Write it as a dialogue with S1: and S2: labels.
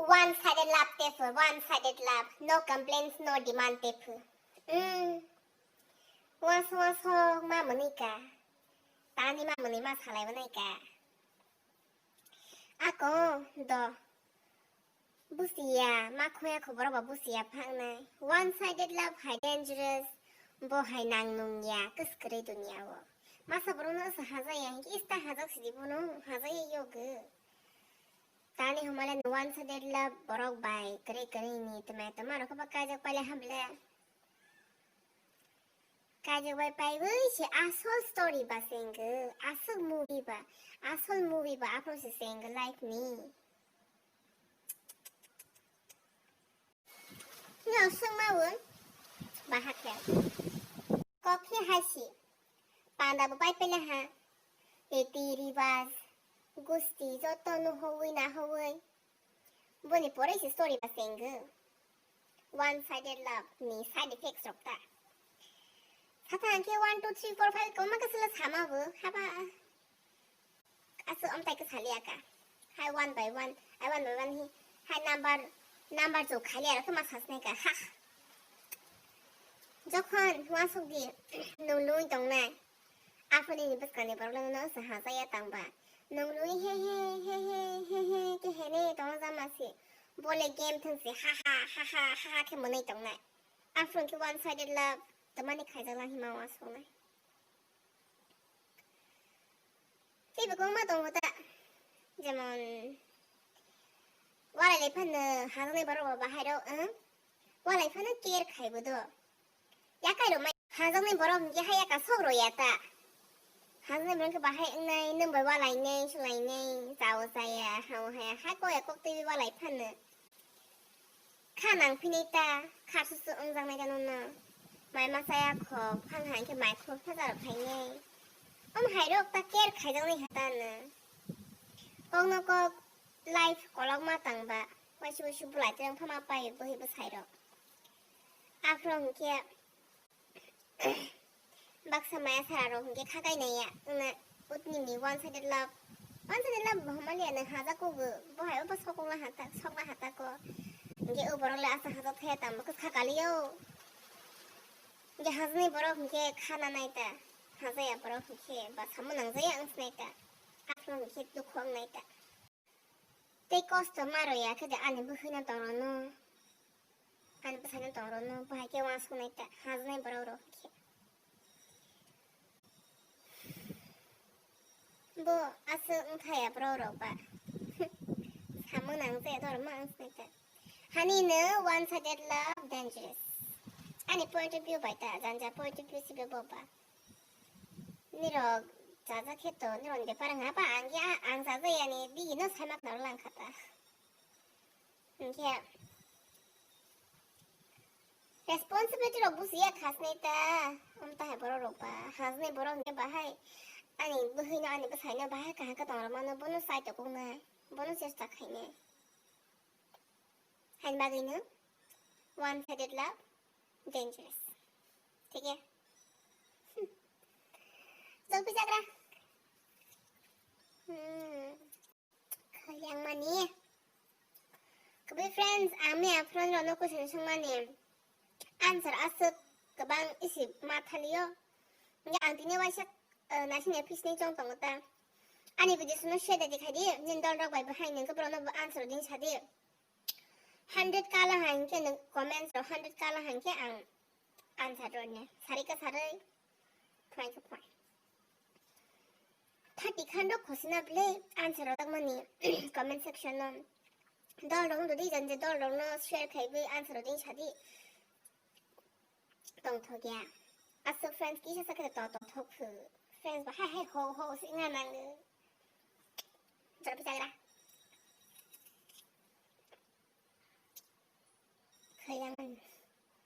S1: one-sided love tefu, one-sided love. No complaints, no demand tefu. 와서 마무니까. 따니 마무니 마살라이브니까. 아고 너 부시야 마코야 코버러버 부시야 팡나. One-sided love high dangerous. 뭐 high 낭농야 끝스크레 두니야워. 마사브로는 어서 하자야. 이스타 하작시디 보노 하자야 요그. तानी हमारे वन से डेढ़ lakh baroque by करे नहीं तो मैं तुम्हारा को काजक पहले हमले काजक बाई पाई वो इसे asshole story बसेंग asshole movie बा आप लोग से सेंग लाइफ नहीं नो सुमावन बाहर क्या कॉफी हासी पांडा बाई पहले हाँ रीति रिवाज गुस्ती जो तनु होई ना होई बोनी पोरे सी स्टोरी बसेंग वन साइडेड लव नी साइड इफेक्ट्स 없다 사탄 के 1 2 3 4 5 कोमा कसला 사마부 하바 아스 엄타이크 살리아까 하이 원 바이 원 아이 원 바이 원 히 하이 넘버 조 칼리아라 그마 사스니까 하 저콘 와속디 노루이 동네 아프니 버스카니 버르는 사하자야 땅바 नंगलुई हे के हेने तोंग जामासी बोले गेम थंसी हा के मनै तंगना आफ्रोन के वन साइडेड लव तमानि खाइजाला हिमा वासोना बेबो मा दंगता जेमन वालाय फानो हाजने बरो बाहायरो वालाय फानो केर खाइबोदो याकाइरो मा हाजने बरो के हाया का सग्रो याता हाजने बरंके बाहाय नै नंबाय वालायनै सुलायनै जाव जाया हाव हाया हागया कक्ति वालाय फानो खानां फिनैता खासुसु अंजांनाय गाननो माय मासाया ख फांहांके मायखो फाजार फायनै हायरो ता केर खाइजांनाय हातानो गंनो क लाइफ कलक मा तांबा वासु बुलायजों फामा पाय बोहिबो साइरो आफ्रोंके baksa maya sararo hingge khagainaya na utnini one sided love bhamali na haja ko bohayo ba sokla hata ko hingge oborole asa haja thaya tam ko khagaliyo hingge hajni boro hingge khana naita haja ya boro hingge ba samunang jaya ansnaita afro hingge dukhong naita te kosto maro ya kede ani buhina torono ani basana torono bahake wasu naita hajni boro ro hingge 뭐 아스 응타야 브로로바 사문앙제 도르망스니까 하니는 one-sided love dangerous 아니 point of view 바이다 잔자 point of view 시베 보바 니로 자자케토 니로 이제 파랑하바 안게 안사자야니 니는 살막 나올랑 카다 이게 responsibility 로 무시야 카스니까 엄타 해버로로바 하즈니 버로 이게 바하이 아니 무히나 아니 바사이나 바하까 하까 동라마나 보는 사이트 공나 보는 세스타 카이네 한 바기는 one-sided love dangerous ठीक है चल पीछा करा कल्याण मानी कभी फ्रेंड्स आमे आफ्रोन रोनो क्वेश्चन संमाने आंसर आसो गोबां इसे माथालियो आंदिने वाइसा 나신의 피스니 정도다 아니 부지스는 쉐데 디카디 닌덜럭 바이 하이는 그 브로노 안서로 딘 샤디 100 깔라 한게는 코멘트로 100 깔라 한게 안사로네 사리가 사르 포인트 30 칸도 코스나 플레이 안서로 딱마니 코멘트 섹션은 덜럭도 디전제 덜럭노 쉐어 카이브 안서로 딘 샤디 동토기야 아스 프렌즈 기셔서 그래 또 토크 friends but hai ho sing nang jara bicara khayangan